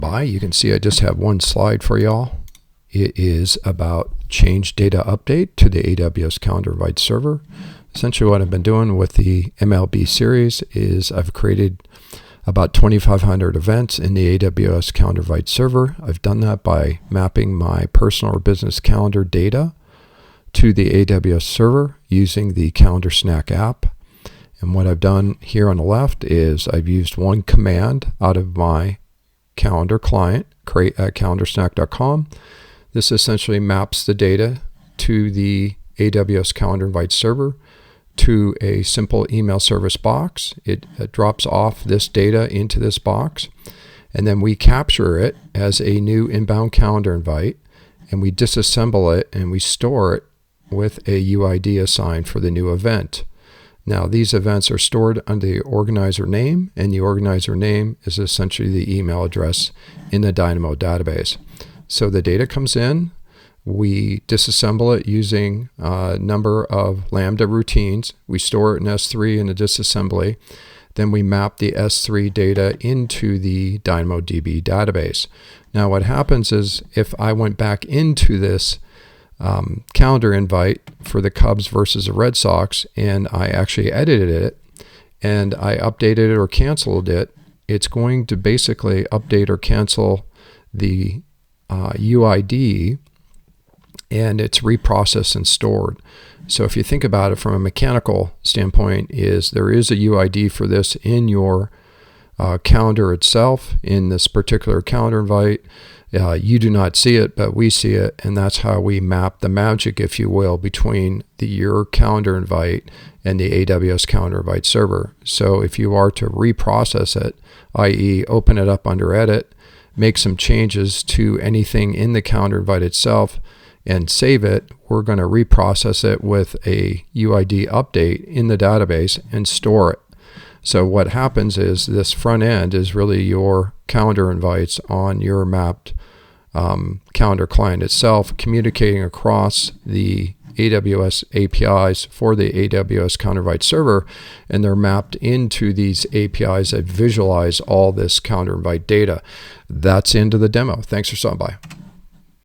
by. You can see I just have one slide for y'all. It is about change data update to the AWS Calendar Invite server. Essentially what I've been doing with the MLB series is I've created about 2,500 events in the AWS Calendar Invite server. I've done that by mapping my personal or business calendar data to the AWS server using the Calendar Snack app. And what I've done here on the left is I've used one command out of my calendar client, create at calendarsnack.com. This essentially maps the data to the AWS Calendar Invite server to a simple email service box. It drops off this data into this box, and then we capture it as a new inbound calendar invite, and we disassemble it and we store it with a UID assigned for the new event. Now these events are stored under the organizer name, and the organizer name is essentially the email address in the Dynamo database. So the data comes in, we disassemble it using a number of Lambda routines. We store it in S3 in the disassembly. Then we map the S3 data into the DynamoDB database. Now what happens is if I went back into this calendar invite for the Cubs versus the Red Sox and I actually edited it and I updated it or canceled it, it's going to basically update or cancel the UID, and it's reprocessed and stored. So if you think about it from a mechanical standpoint, there is a UID for this in your calendar itself, in this particular calendar invite. You do not see it, but we see it, and that's how we map the magic, if you will, between your calendar invite and the AWS Calendar Invite server. So if you are to reprocess it, i.e. open it up under Edit, make some changes to anything in the calendar invite itself, and save it, we're going to reprocess it with a UID update in the database and store it. So what happens is this front end is really your calendar invites on your mapped calendar client itself, communicating across the AWS APIs for the AWS Calendar Invite server, and they're mapped into these APIs that visualize all this calendar invite data. That's into the demo. Thanks for stopping by.